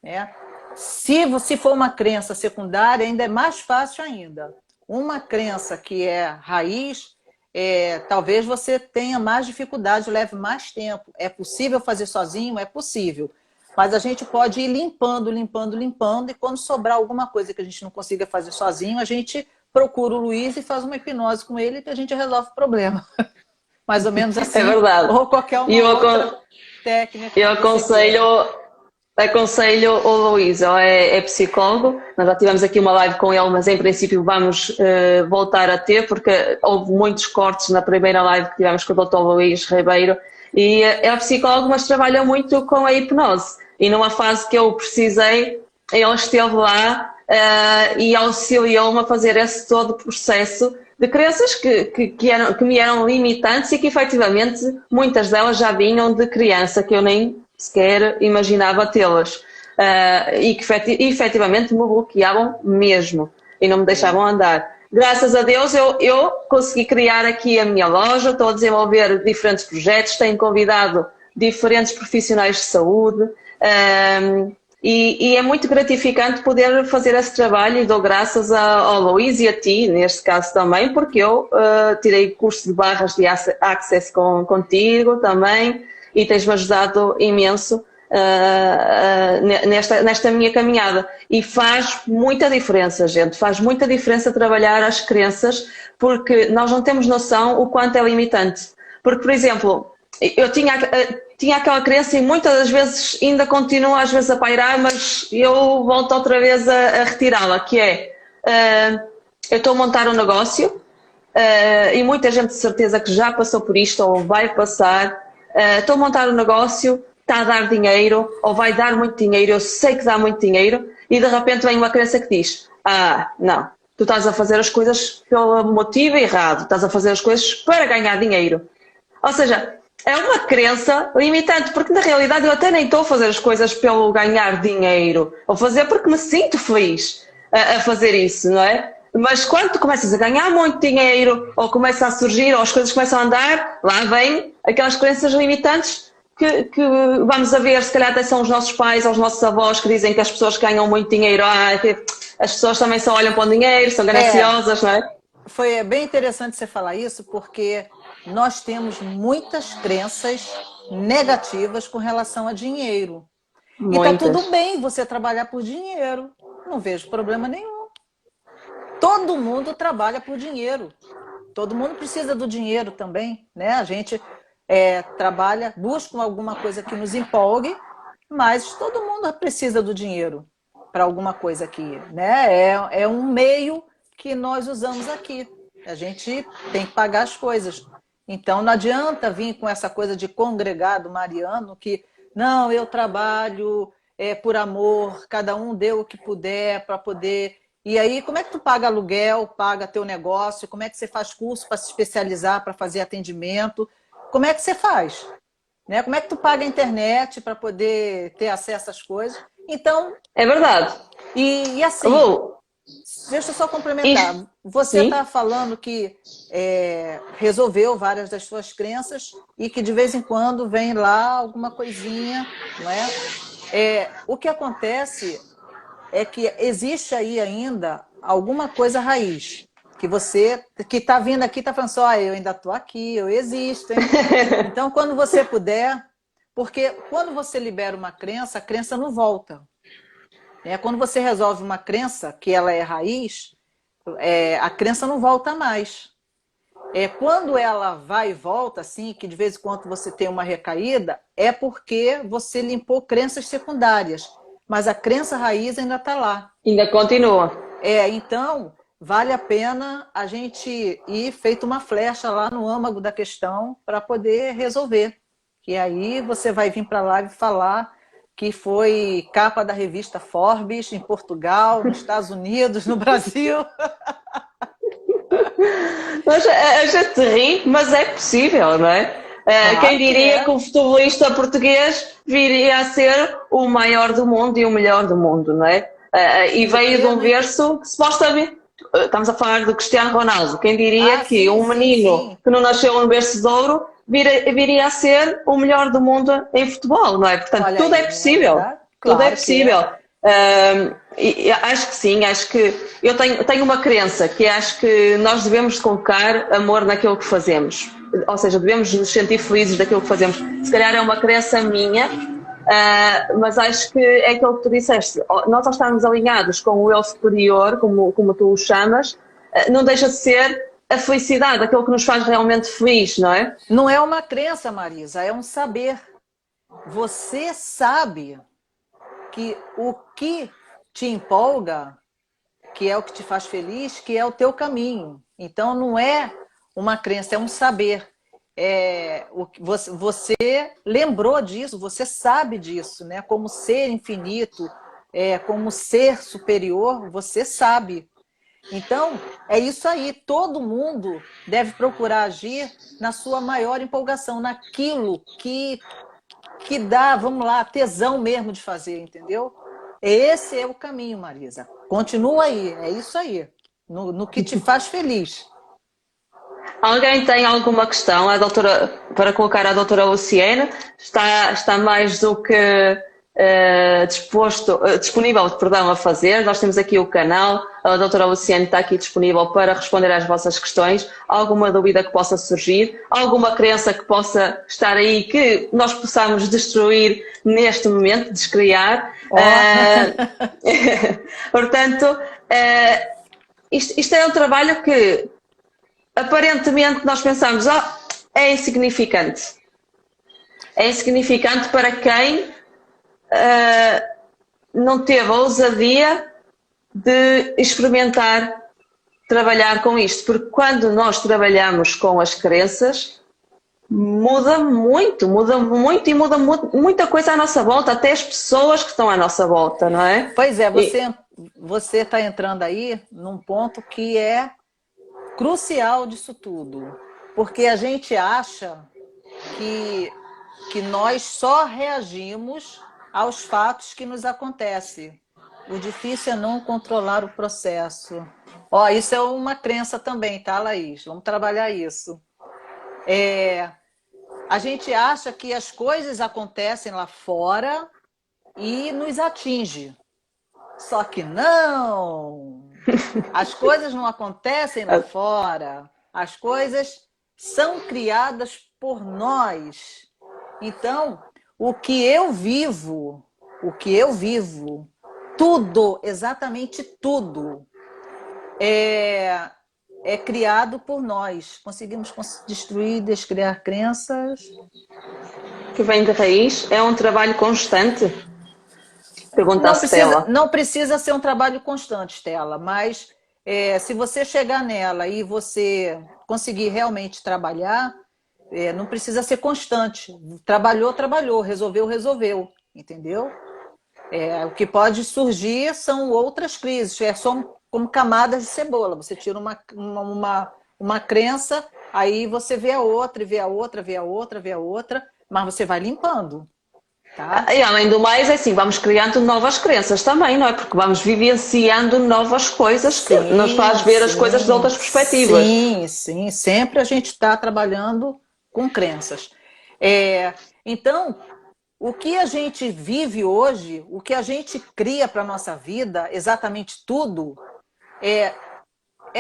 né? Se for uma crença secundária, ainda é mais fácil ainda. Uma crença que é raiz, talvez você tenha mais dificuldade, leve mais tempo. É possível fazer sozinho? É possível. Mas a gente pode ir limpando, limpando, limpando, e quando sobrar alguma coisa que a gente não consiga fazer sozinho, a gente procura o Luiz e faz uma hipnose com ele que a gente resolve o problema. Mais ou menos É assim, verdade. ou qualquer E uma outra técnica eu que você queira. aconselho o Luís, ele é psicólogo, nós já tivemos aqui uma live com ele, mas em princípio vamos voltar a ter, porque houve muitos cortes na primeira live que tivemos com o Dr. Luís Ribeiro, e é psicólogo, mas trabalha muito com a hipnose. E numa fase que eu precisei, ele esteve lá e auxiliou-me a fazer esse todo o processo de crenças que me eram limitantes e que efetivamente muitas delas já vinham de criança, que eu nem sequer imaginava tê-las. E que efetivamente me bloqueavam mesmo e não me deixavam andar. Graças a Deus eu consegui criar aqui a minha loja, estou a desenvolver diferentes projetos, tenho convidado diferentes profissionais de saúde, e é muito gratificante poder fazer esse trabalho, e dou graças ao Luís e a ti, neste caso também, porque eu tirei curso de barras de Access contigo também, e tens-me ajudado imenso nesta minha caminhada. E faz muita diferença, gente, faz muita diferença trabalhar as crenças, porque nós não temos noção o quanto é limitante. Porque, por exemplo, eu tinha aquela crença e muitas das vezes ainda continua às vezes a pairar, mas eu volto outra vez a retirá-la, que é, eu estou a montar um negócio, e muita gente de certeza que já passou por isto ou vai passar, estou a montar um negócio, está a dar dinheiro ou vai dar muito dinheiro, eu sei que dá muito dinheiro, e de repente vem uma crença que diz, não, tu estás a fazer as coisas pelo motivo errado, estás a fazer as coisas para ganhar dinheiro. Ou seja, é uma crença limitante, porque na realidade eu até nem estou a fazer as coisas pelo ganhar dinheiro, vou fazer porque me sinto feliz a fazer isso, não é? Mas quando tu começas a ganhar muito dinheiro, ou começa a surgir, ou as coisas começam a andar, lá vem aquelas crenças limitantes que vamos a ver, se calhar até são os nossos pais ou os nossos avós que dizem que as pessoas que ganham muito dinheiro, as pessoas também só olham para o dinheiro, são gananciosas, não é? Foi bem interessante você falar isso, porque nós temos muitas crenças negativas com relação a dinheiro. E tá tudo bem você trabalhar por dinheiro. Não vejo problema nenhum. Todo mundo trabalha por dinheiro. Todo mundo precisa do dinheiro também, né? A gente trabalha, busca alguma coisa que nos empolgue, mas todo mundo precisa do dinheiro para alguma coisa aqui, né? É um meio que nós usamos aqui. A gente tem que pagar as coisas. Então, não adianta vir com essa coisa de congregado mariano, que não, eu trabalho por amor, cada um dê o que puder para poder... E aí, como é que tu paga aluguel, paga teu negócio, como é que você faz curso para se especializar, para fazer atendimento? Como é que você faz? Né? Como é que tu paga a internet para poder ter acesso às coisas? Então... É verdade. E assim... Deixa eu só complementar. Você está falando que resolveu várias das suas crenças e que de vez em quando vem lá alguma coisinha, não é? O que acontece é que existe aí ainda alguma coisa raiz, que você que está vindo aqui está falando só, eu ainda estou aqui, eu existo, hein? Então, quando você puder, porque quando você libera uma crença, a crença não volta. Quando você resolve uma crença, que ela é raiz, a crença não volta mais. Quando ela vai e volta, assim, que de vez em quando você tem uma recaída, é porque você limpou crenças secundárias. Mas a crença raiz ainda está lá. Ainda continua. Então, vale a pena a gente ir feito uma flecha lá no âmago da questão para poder resolver. E aí você vai vir para lá e falar que foi capa da revista Forbes em Portugal, nos Estados Unidos, no Brasil. A gente ri, mas é possível, não é? Claro Quem que diria é. que o futebolista português viria a ser o maior do mundo e o melhor do mundo, não é? E veio de Porque um berço que supostamente. Estamos a falar do Cristiano Ronaldo. Quem diria que sim, um sim, menino sim. que não nasceu num berço de ouro viria a ser o melhor do mundo em futebol, não é? Portanto, Olha tudo é aí, não é possível. verdade? Tudo é Claro que é. possível. E acho que sim, acho que eu tenho uma crença que acho que nós devemos de colocar amor naquilo que fazemos. Ou seja, devemos nos sentir felizes daquilo que fazemos. Se calhar é uma crença minha, mas acho que é aquilo que tu disseste. Nós ao estarmos alinhados com o eu superior, como tu o chamas, não deixa de ser a felicidade, aquilo que nos faz realmente feliz, não é? Não é uma crença, Marisa, é um saber. Você sabe que o que te empolga, que é o que te faz feliz, que é o teu caminho. Então não é uma crença, é um saber. Você lembrou disso, você sabe disso, né? Como ser infinito, como ser superior, você sabe. Então, é isso aí. Todo mundo deve procurar agir na sua maior empolgação, naquilo que dá, vamos lá, tesão mesmo de fazer, entendeu? Esse é o caminho, Marisa. Continua aí, é isso aí. No que te faz feliz. Alguém tem alguma questão para colocar à doutora Luciene? Está mais do que disponível, perdão, a fazer. Nós temos aqui o canal, a doutora Luciene está aqui disponível para responder às vossas questões. Alguma dúvida que possa surgir, alguma crença que possa estar aí que nós possamos destruir neste momento, descriar. Oh. Portanto, isto é um trabalho que aparentemente nós pensamos, é insignificante. É insignificante para quem não teve a ousadia de experimentar trabalhar com isto, porque quando nós trabalhamos com as crenças, muda muito e muda muita coisa à nossa volta, até as pessoas que estão à nossa volta, não é? Pois é, você está entrando aí num ponto que é crucial disso tudo, porque a gente acha que nós só reagimos aos fatos que nos acontecem. O difícil é não controlar o processo. Ó, isso é uma crença também, tá, Laís? Vamos trabalhar isso. A gente acha que as coisas acontecem lá fora e nos atinge. Só que não! As coisas não acontecem lá fora. As coisas são criadas por nós. Então, o que eu vivo, tudo, exatamente tudo, é criado por nós. Conseguimos destruir, descriar crenças. Que vem de raiz, é um trabalho constante? Pergunta a Stella. Não precisa ser um trabalho constante, Stella, mas se você chegar nela e você conseguir realmente trabalhar, não precisa ser constante. Trabalhou, trabalhou, resolveu, resolveu, entendeu? O que pode surgir são outras crises, são como camadas de cebola. Você tira uma crença, aí você vê a outra, e vê a outra, vê a outra, vê a outra, mas você vai limpando. Tá? E além do mais, é assim, vamos criando novas crenças também, não é? Porque vamos vivenciando novas coisas que nos faz ver as coisas de outras perspectivas. Sim, sim. Sempre a gente está trabalhando com crenças. Então, o que a gente vive hoje, o que a gente cria para a nossa vida, exatamente tudo, é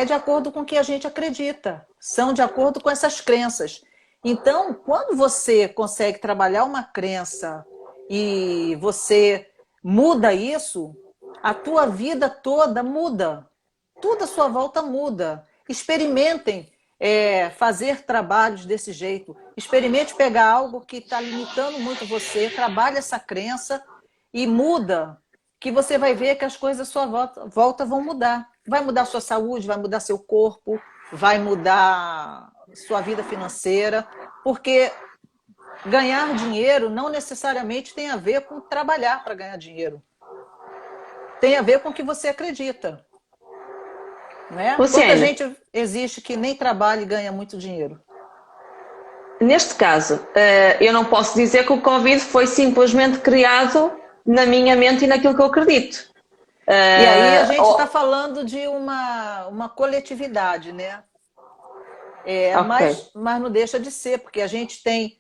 de acordo com o que a gente acredita. São de acordo com essas crenças. Então, quando você consegue trabalhar uma crença e você muda isso, a tua vida toda muda. Tudo à sua volta muda. Experimentem fazer trabalhos desse jeito. Experimente pegar algo que está limitando muito você, trabalhe essa crença e muda, que você vai ver que as coisas à sua volta vão mudar. Vai mudar sua saúde, vai mudar seu corpo, vai mudar sua vida financeira, porque ganhar dinheiro não necessariamente tem a ver com trabalhar para ganhar dinheiro. Tem a ver com o que você acredita. Né? Quanta gente existe que nem trabalha e ganha muito dinheiro? Neste caso, eu não posso dizer que o Covid foi simplesmente criado na minha mente e naquilo que eu acredito. E aí a gente está falando de uma coletividade, né? Okay. Mas não deixa de ser, porque a gente tem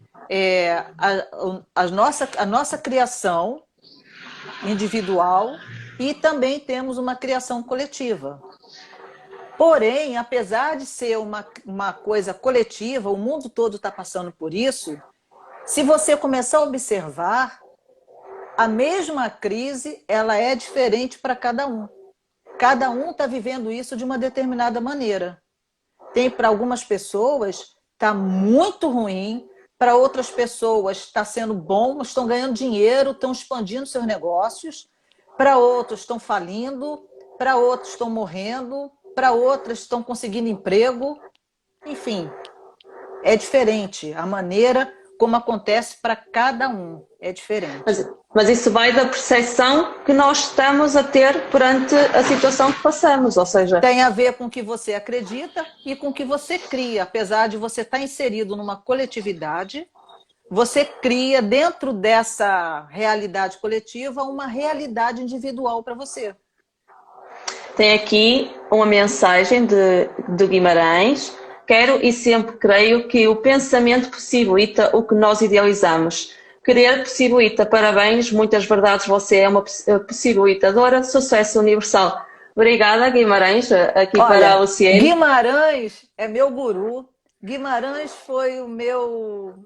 a nossa criação individual e também temos uma criação coletiva. Porém, apesar de ser uma coisa coletiva, o mundo todo está passando por isso, se você começar a observar, a mesma crise ela é diferente para cada um. Cada um está vivendo isso de uma determinada maneira. Tem para algumas pessoas, está muito ruim, para outras pessoas está sendo bom, estão ganhando dinheiro, estão expandindo seus negócios, para outros estão falindo, para outros estão morrendo, para outras estão conseguindo emprego. Enfim, é diferente a maneira como acontece para cada um, é diferente. Mas isso vai da percepção que nós estamos a ter perante a situação que passamos, ou seja... Tem a ver com o que você acredita e com o que você cria. Apesar de você estar inserido numa coletividade, você cria dentro dessa realidade coletiva uma realidade individual para você. Tem aqui uma mensagem de Guimarães. Quero e sempre creio que o pensamento possibilita o que nós idealizamos. Querer possibilita. Parabéns, muitas verdades. Você é uma possibilitadora. Sucesso universal. Obrigada, Guimarães, aqui. Olha, para a Luciene. Guimarães é meu guru. Guimarães foi o meu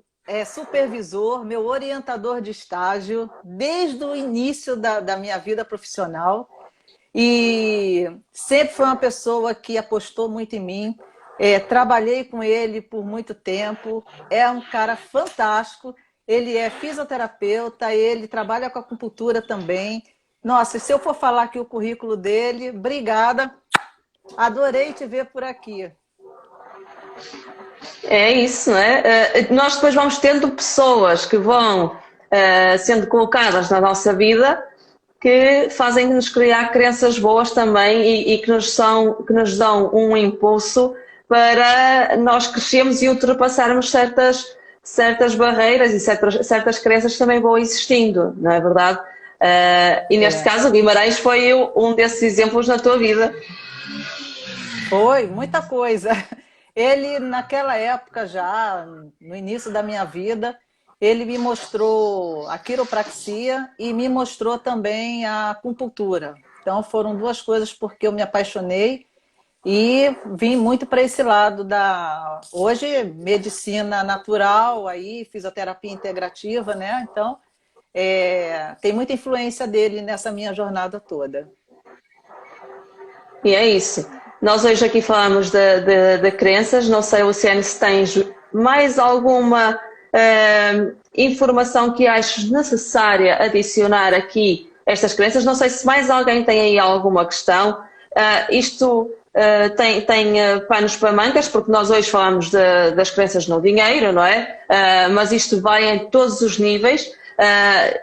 supervisor, meu orientador de estágio, desde o início da minha vida profissional. E sempre foi uma pessoa que apostou muito em mim. Trabalhei com ele por muito tempo. É um cara fantástico. Ele é fisioterapeuta, ele trabalha com acupuntura também. Nossa, se eu for falar aqui o currículo dele, obrigada. Adorei te ver por aqui. É isso, não é? Nós depois vamos tendo pessoas que vão sendo colocadas na nossa vida que fazem-nos criar crenças boas também e que nos dão um impulso para nós crescermos e ultrapassarmos certas barreiras e certas crenças que também vão existindo, não é verdade? E neste caso o Guimarães foi um desses exemplos na tua vida. Foi, muita coisa. Ele, naquela época já, no início da minha vida, ele me mostrou a quiropraxia e me mostrou também a acupuntura. Então foram duas coisas porque eu me apaixonei e vim muito para esse lado da... Hoje, medicina natural, aí, fisioterapia integrativa, né? Então, tem muita influência dele nessa minha jornada toda. E é isso. Nós hoje aqui falamos de crenças. Não sei, Luciane, se tens mais alguma informação que aches necessária adicionar aqui estas crenças. Não sei se mais alguém tem aí alguma questão. Isto tem panos para mangas, porque nós hoje falamos das crenças no dinheiro, não é? Mas isto vai em todos os níveis.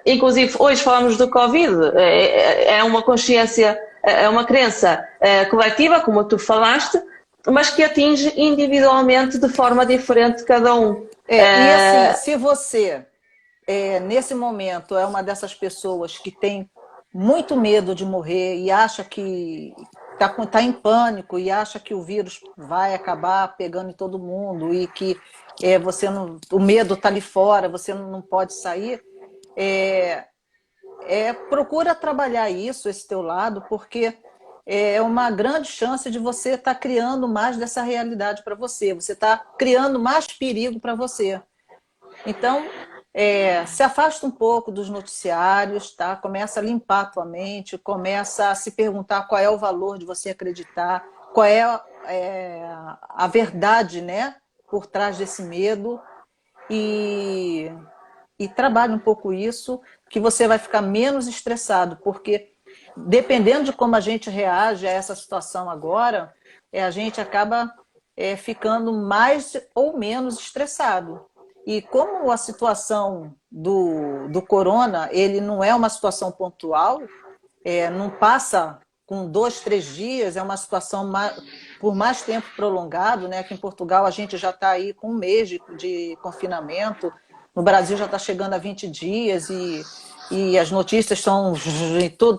Inclusive, hoje falamos do Covid. É uma consciência, é uma crença coletiva, como tu falaste, mas que atinge individualmente de forma diferente cada um. E assim, se você, nesse momento, é uma dessas pessoas que tem muito medo de morrer e acha que está em pânico e acha que o vírus vai acabar pegando em todo mundo e que o medo está ali fora, você não pode sair, procura trabalhar esse teu lado, porque é uma grande chance de você estar criando mais dessa realidade para você. Você está criando mais perigo para você. Então, se afasta um pouco dos noticiários, tá? Começa a limpar a tua mente, começa a se perguntar qual é o valor de você acreditar, qual é a verdade, né, por trás desse medo. E trabalhe um pouco isso, que você vai ficar menos estressado, porque dependendo de como a gente reage a essa situação agora, a gente acaba ficando mais ou menos estressado. E como a situação do corona, ele não é uma situação pontual, não passa com 2, 3 dias, é uma situação por mais tempo prolongado, né? Aqui em Portugal a gente já está aí com 1 mês de confinamento, no Brasil já está chegando a 20 dias e as notícias estão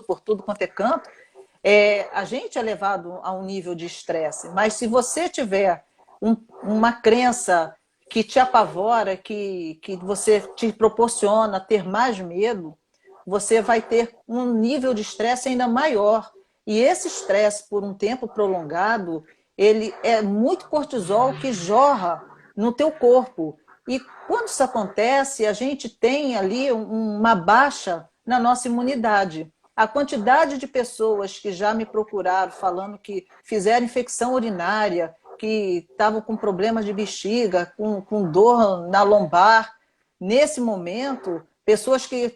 por tudo quanto é canto. A gente é levado a um nível de estresse, mas se você tiver uma crença que te apavora, que você te proporciona ter mais medo, você vai ter um nível de estresse ainda maior. E esse estresse, por um tempo prolongado, ele é muito cortisol que jorra no teu corpo. E quando isso acontece, a gente tem ali uma baixa na nossa imunidade. A quantidade de pessoas que já me procuraram falando que fizeram infecção urinária, que estavam com problemas de bexiga, com dor na lombar, nesse momento, pessoas que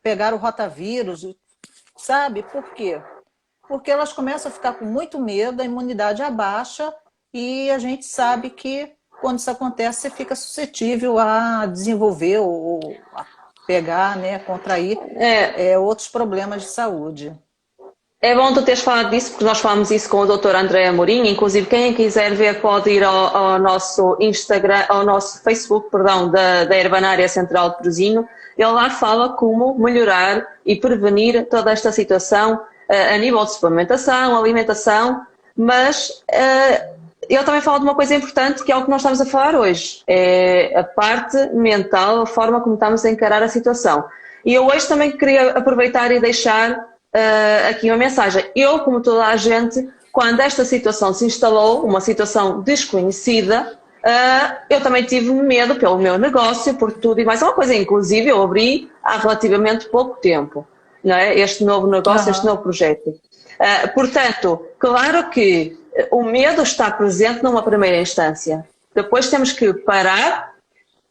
pegaram o rotavírus, sabe? Por quê? Porque elas começam a ficar com muito medo, a imunidade abaixa e a gente sabe que quando isso acontece, você fica suscetível a desenvolver ou a pegar, né, contrair outros problemas de saúde. É bom tu teres falado disso, porque nós falámos isso com o Dr. André Amorim. Inclusive, quem quiser ver pode ir ao nosso Instagram, ao nosso Facebook, perdão, da Herbanária Central de Pozinho. Ele lá fala como melhorar e prevenir toda esta situação a nível de suplementação, alimentação, mas ele também fala de uma coisa importante que é o que nós estamos a falar hoje, é a parte mental, a forma como estamos a encarar a situação. E eu hoje também queria aproveitar e deixar aqui uma mensagem. Eu, como toda a gente, quando esta situação se instalou, uma situação desconhecida, eu também tive medo pelo meu negócio, por tudo e mais uma coisa. Inclusive, eu abri há relativamente pouco tempo, não é? Este novo negócio, este novo projeto. Portanto, claro que o medo está presente numa primeira instância. Depois temos que parar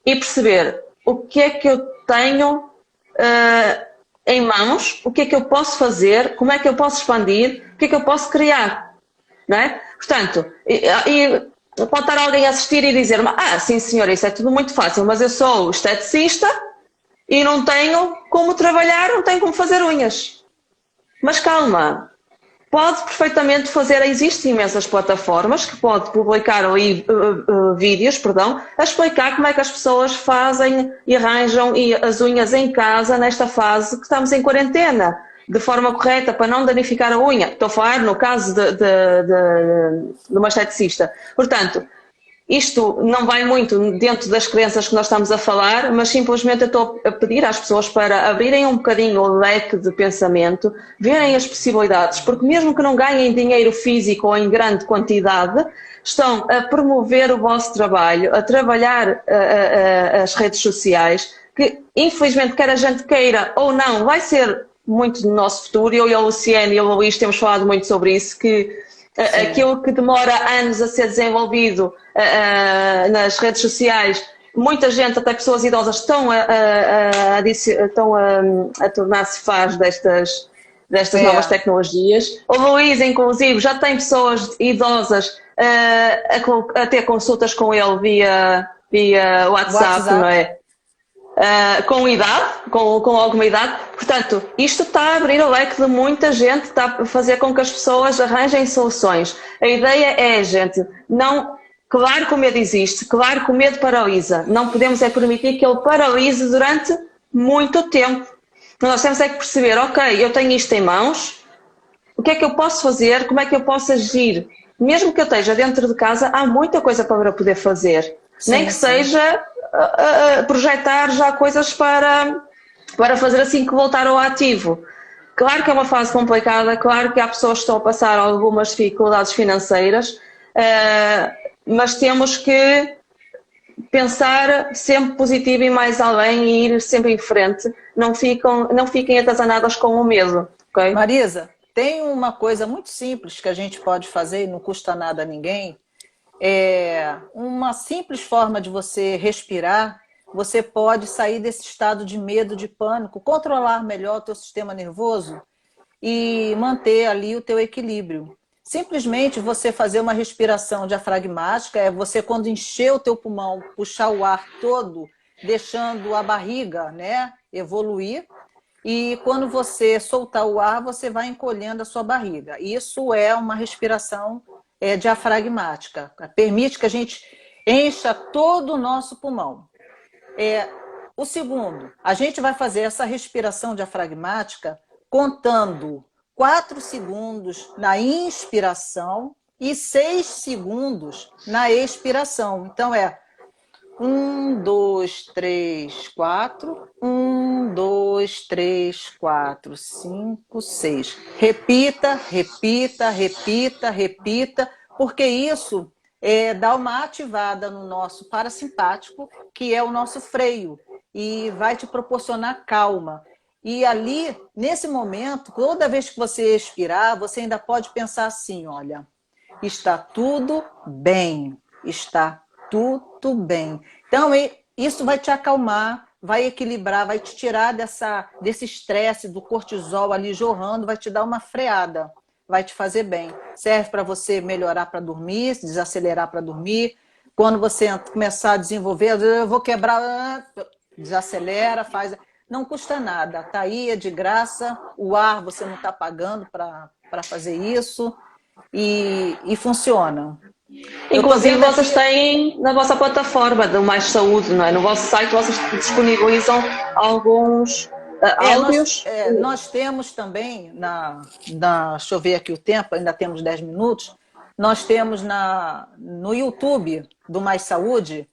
e perceber o que é que eu tenho em mãos, o que é que eu posso fazer, como é que eu posso expandir, o que é que eu posso criar, não é? Portanto, pode estar alguém a assistir e dizer, sim senhora, isso é tudo muito fácil, mas eu sou esteticista e não tenho como trabalhar, não tenho como fazer unhas. Mas calma, pode perfeitamente fazer, existem imensas plataformas que pode publicar ali vídeos, a explicar como é que as pessoas fazem e arranjam as unhas em casa nesta fase que estamos em quarentena, de forma correta, para não danificar a unha. Estou a falar no caso de uma esteticista. Portanto, isto não vai muito dentro das crenças que nós estamos a falar, mas simplesmente eu estou a pedir às pessoas para abrirem um bocadinho o leque de pensamento, verem as possibilidades, porque mesmo que não ganhem dinheiro físico ou em grande quantidade, estão a promover o vosso trabalho, a trabalhar as redes sociais, que infelizmente quer a gente queira ou não, vai ser muito do nosso futuro. Eu e a Luciene e o Luís temos falado muito sobre isso, que aquilo que demora anos a ser desenvolvido nas redes sociais, muita gente, até pessoas idosas, estão a tornar-se fãs destas novas tecnologias. O Luís, inclusive, já tem pessoas idosas a ter consultas com ele via WhatsApp, não é? Com idade, com alguma idade. Portanto, isto está a abrir o leque de muita gente, está a fazer com que as pessoas arranjem soluções. A ideia é, gente, claro que o medo existe, claro que o medo paralisa. Não podemos permitir que ele paralise durante muito tempo. Nós temos que perceber, ok, eu tenho isto em mãos, o que é que eu posso fazer, como é que eu posso agir? Mesmo que eu esteja dentro de casa, há muita coisa para poder fazer. Sim, nem que seja projetar já coisas para fazer assim que voltar ao ativo. Claro que é uma fase complicada, claro que há pessoas que estão a passar algumas dificuldades financeiras, mas temos que pensar sempre positivo e mais além e ir sempre em frente. Não fiquem atazanadas com o medo. Okay? Marisa, tem uma coisa muito simples que a gente pode fazer e não custa nada a ninguém. Uma simples forma de você respirar, você pode sair desse estado de medo, de pânico, controlar melhor o teu sistema nervoso e manter ali o teu equilíbrio. simplesmente você fazer uma respiração diafragmática, é você quando encher o teu pulmão, puxar o ar todo, deixando a barriga, né, evoluir, e quando você soltar o ar, você vai encolhendo a sua barriga. Isso é uma respiração diafragmática, permite que a gente encha todo o nosso pulmão. O segundo, a gente vai fazer essa respiração diafragmática contando 4 segundos na inspiração e 6 segundos na expiração. Então 1, 2, 3, 4. 1, 2, 3, 4, 5, 6. Repita, repita, repita, repita, porque isso dá uma ativada no nosso parasimpático, que é o nosso freio, e vai te proporcionar calma. E ali, nesse momento, toda vez que você expirar, você ainda pode pensar assim, olha, está tudo bem, está tudo bem. Então, isso vai te acalmar, vai equilibrar, vai te tirar desse estresse, do cortisol ali jorrando, vai te dar uma freada, vai te fazer bem. Serve para você melhorar para dormir, desacelerar para dormir. Quando você começar a desenvolver, eu vou quebrar, desacelera, faz... Não custa nada, tá aí, é de graça, o ar você não está pagando para fazer isso e funciona. Inclusive, vocês têm na vossa plataforma do Mais Saúde, não é? No vosso site, vocês disponibilizam alguns áudios. Nós temos também, deixa eu ver aqui o tempo, ainda temos 10 minutos, nós temos no YouTube do Mais Saúde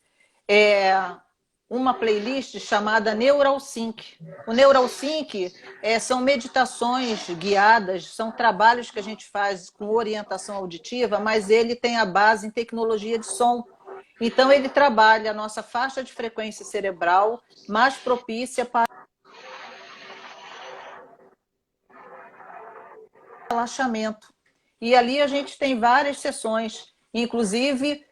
uma playlist chamada NeuralSync. O NeuralSync são meditações guiadas, são trabalhos que a gente faz com orientação auditiva, mas ele tem a base em tecnologia de som. Então, ele trabalha a nossa faixa de frequência cerebral mais propícia para relaxamento. E ali a gente tem várias sessões, inclusive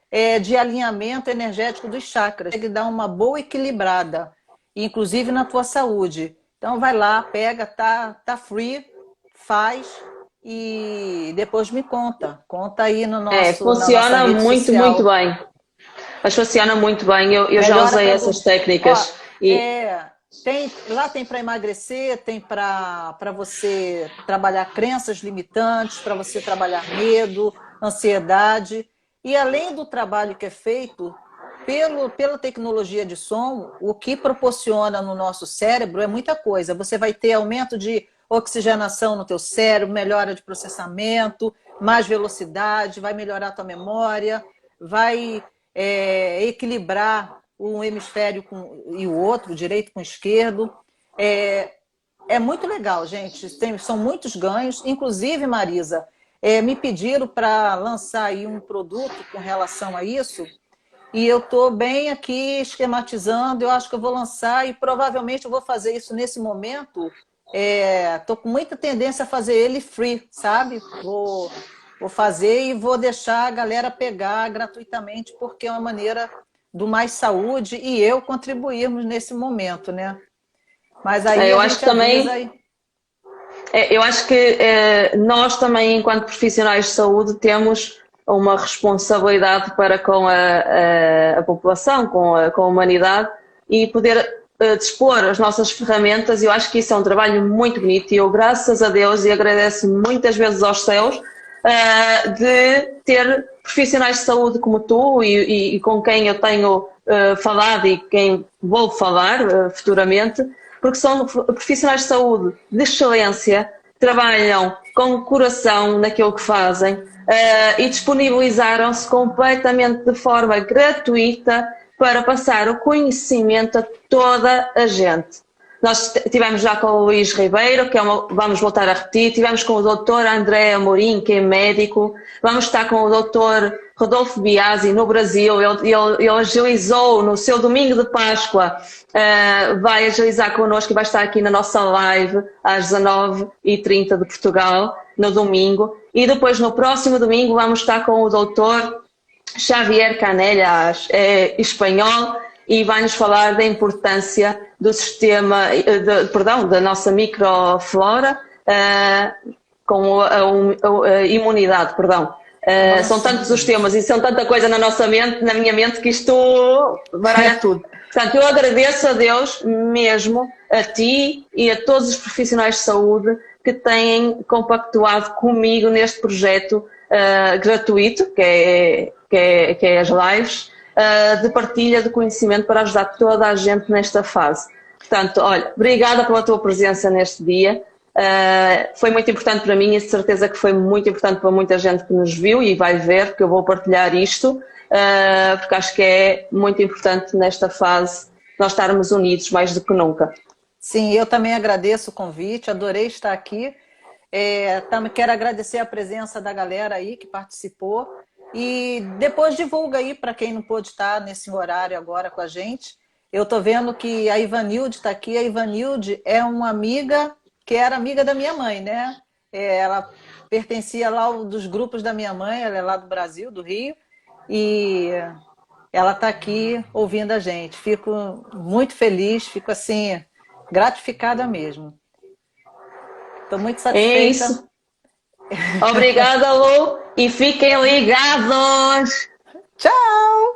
de alinhamento energético dos chakras, que dá uma boa equilibrada, inclusive na tua saúde. Então vai lá, pega, tá free, faz e depois me conta. Conta aí no nosso funciona muito, social. muito bem. Mas funciona muito bem, eu já usei essas técnicas. Lá tem para emagrecer, tem para você trabalhar crenças limitantes, para você trabalhar medo, ansiedade. E além do trabalho que é feito pela tecnologia de som, o que proporciona no nosso cérebro é muita coisa. Você vai ter aumento de oxigenação no teu cérebro, melhora de processamento, mais velocidade, vai melhorar a tua memória, vai equilibrar um hemisfério e o outro, o direito com o esquerdo. É muito legal, gente. São muitos ganhos. Inclusive, Marisa, me pediram para lançar aí um produto com relação a isso, e eu estou bem aqui esquematizando, eu acho que eu vou lançar e provavelmente eu vou fazer isso nesse momento. Estou com muita tendência a fazer ele free, sabe? Vou fazer e vou deixar a galera pegar gratuitamente, porque é uma maneira do Mais Saúde e eu contribuirmos nesse momento, né? Mas aí eu a acho gente que também aí. Eu acho que nós também, enquanto profissionais de saúde, temos uma responsabilidade para com a população, com a humanidade, e poder dispor as nossas ferramentas. Eu acho que isso é um trabalho muito bonito e eu, graças a Deus, e agradeço muitas vezes aos céus, de ter profissionais de saúde como tu e com quem eu tenho falado e quem vou falar futuramente, porque são profissionais de saúde de excelência, trabalham com coração naquilo que fazem e disponibilizaram-se completamente de forma gratuita para passar o conhecimento a toda a gente. Nós tivemos já com o Luís Ribeiro, vamos voltar a repetir, tivemos com o Dr. André Amorim, que é médico, vamos estar com o Dr. Rodolfo Biasi no Brasil, ele agilizou no seu domingo de Páscoa, vai agilizar connosco e vai estar aqui na nossa live às 19h30 de Portugal, no domingo, e depois no próximo domingo vamos estar com o Dr. Xavier Canellas, espanhol, e vai-nos falar da importância do sistema, da nossa microflora com a imunidade, perdão. São tantos os temas e são tanta coisa na nossa mente, na minha mente, que isto baralha tudo. Portanto, eu agradeço a Deus mesmo, a ti e a todos os profissionais de saúde que têm compactuado comigo neste projeto gratuito, que é as lives, de partilha de conhecimento para ajudar toda a gente nesta fase. Portanto, olha, obrigada pela tua presença neste dia. Foi muito importante para mim e de certeza que foi muito importante para muita gente que nos viu e vai ver que eu vou partilhar isto, porque acho que é muito importante nesta fase nós estarmos unidos mais do que nunca. Sim, eu também agradeço o convite, adorei estar aqui. Quero agradecer a presença da galera aí que participou e depois divulga aí para quem não pôde estar nesse horário agora com a gente. Eu estou vendo que a Ivanilde está aqui. A Ivanilde é uma amiga que era amiga da minha mãe, né? Ela pertencia lá dos grupos da minha mãe, ela é lá do Brasil, do Rio, e ela está aqui ouvindo a gente. Fico muito feliz, fico assim, gratificada mesmo. Estou muito satisfeita. É isso. Obrigada, Lu, e fiquem ligados! Tchau!